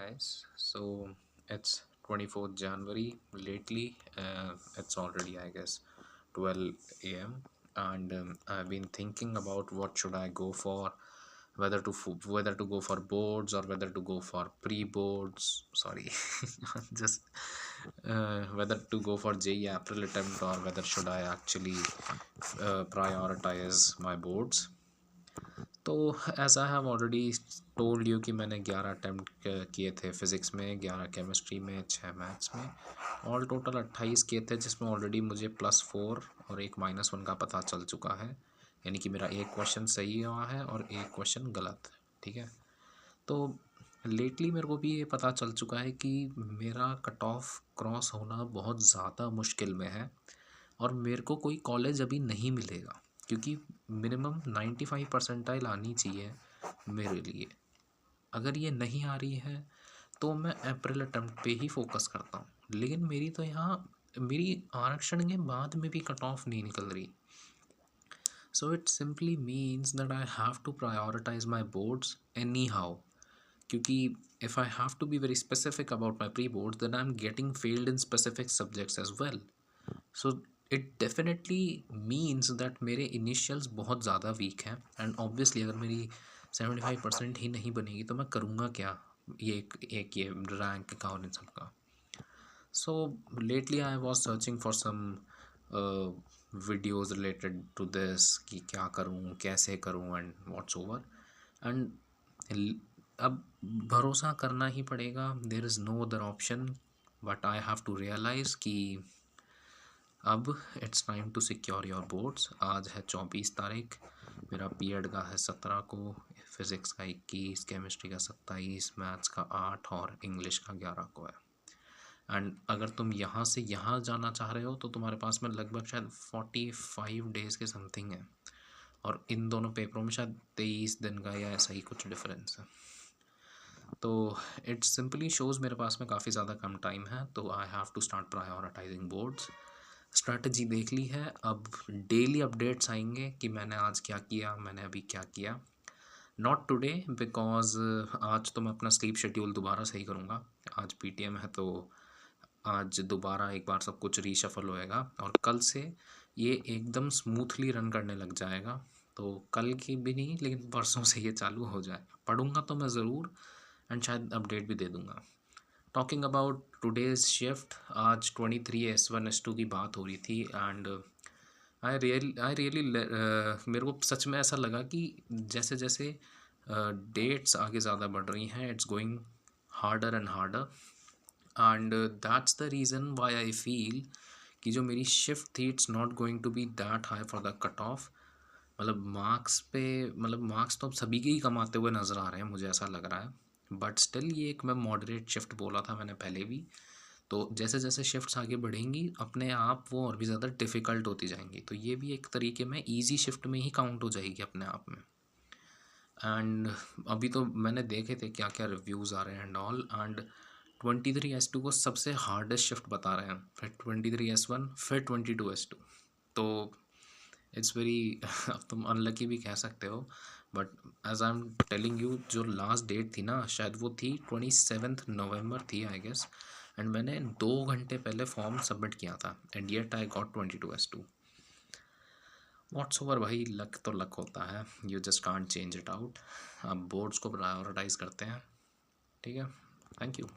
Guys, so it's 24th January. Lately, it's already, I guess, 12 a.m. and I've been thinking about what should I go for, whether to go for boards or whether to go for pre-boards. Sorry, just whether to go for JEE April attempt or whether should I actually prioritize my boards. तो as I have already told you कि मैंने 11 attempt किए थे physics में, 11 chemistry में, 6 maths में, all total 28 किए थे, जिसमें ऑलरेडी मुझे +4 और एक -1 का पता चल चुका है। यानी कि मेरा एक क्वेश्चन सही हुआ है और एक क्वेश्चन गलत। ठीक है, तो लेटली मेरे को भी ये पता चल चुका है कि मेरा कट ऑफ क्रॉस होना बहुत ज़्यादा मुश्किल में है और मेरे को कोई कॉलेज अभी नहीं मिलेगा, क्योंकि मिनिमम 95 परसेंटाइल आनी चाहिए मेरे लिए। अगर ये नहीं आ रही है तो मैं अप्रैल अटैम्प्ट पे ही फोकस करता हूँ, लेकिन मेरी तो यहाँ मेरी आरक्षण के बाद में भी कट ऑफ नहीं निकल रही। So it simply means that I have to prioritize my boards anyhow, क्योंकि if I have to be very specific about my pre boards then I am getting failed in specific subjects as well. So it definitely means that मेरे initials बहुत ज़्यादा week हैं and obviously अगर मेरी 75% ही नहीं बनेगी तो मैं करूँगा क्या एक ये रैंक का और इन सब का। So lately I was searching for some videos related to this कि क्या करूँ, कैसे करूँ एंड व्हाट्स ओवर। एंड अब भरोसा करना ही पड़ेगा, there is no other option, but I have to realise कि अब it's time to secure your boards. आज है 24 तारीख, मेरा पीएड का है 17 को, फिज़िक्स का 21, केमिस्ट्री का 27, मैथ्स का 8 और इंग्लिश का 11 को है। एंड अगर तुम यहाँ से यहाँ जाना चाह रहे हो तो तुम्हारे पास में लगभग शायद 45 डेज़ के समथिंग है, और इन दोनों पेपरों में शायद 23 दिन का या ऐसा ही कुछ डिफरेंस है। तो इट सिंपली शोज़ मेरे पास में काफ़ी ज़्यादा कम टाइम है, तो I have to start prioritising boards. Strategy देख ली है, अब डेली अपडेट्स आएंगे कि मैंने आज क्या किया, मैंने अभी क्या किया। नॉट टुडे बिकॉज आज तो मैं अपना स्लीप शेड्यूल दोबारा सही करूँगा। आज पीटीएम है तो आज दोबारा एक बार सब कुछ रीशफल होएगा और कल से ये एकदम स्मूथली रन करने लग जाएगा। तो कल की भी नहीं, लेकिन परसों से ये चालू हो जाएगा। पढ़ूँगा तो मैं ज़रूर एंड शायद अपडेट भी दे दूँगा। टॉकिंग अबाउट टुडेज़ शिफ्ट, आज 23 S1 S2 की बात हो रही थी एंड आई रियली मेरे को सच में ऐसा लगा कि जैसे जैसे डेट्स आगे ज़्यादा बढ़ रही हैं, it's going harder and harder and that's the reason why I feel कि जो मेरी शिफ्ट थी it's not going to be that high for the cut off. मतलब मार्क्स तो अब सभी के ही कमाते हुए नज़र आ रहे हैं, मुझे ऐसा लग रहा है, बट स्टिल ये एक मैं मॉडरेट शिफ्ट बोला था मैंने पहले भी। तो जैसे जैसे शिफ्ट्स आगे बढ़ेंगी अपने आप वो और भी ज़्यादा डिफ़िकल्ट होती जाएंगी, तो ये भी एक तरीके में ईजी शिफ्ट में ही काउंट हो जाएगी अपने आप में। एंड अभी तो मैंने देखे थे क्या क्या रिव्यूज़ आ रहे हैं एंड ऑल, एंड 23 S2 को सबसे हार्डेस्ट शिफ्ट बता रहे हैं, फिर 23 S1, फिर 22 S2। तो इट्स वेरी अब तुम अनलकी भी कह सकते हो, but as I am telling you जो लास्ट डेट थी ना, शायद वो थी 27 नवंबर थी आई गेस, एंड मैंने 2 घंटे पहले फॉर्म सबमिट किया था and yet I got 22 S2। What's over भाई, लक तो लक होता है, you just can't change it out. अब बोर्ड्स को प्रायोरिटाइज करते हैं, ठीक है। Thank you.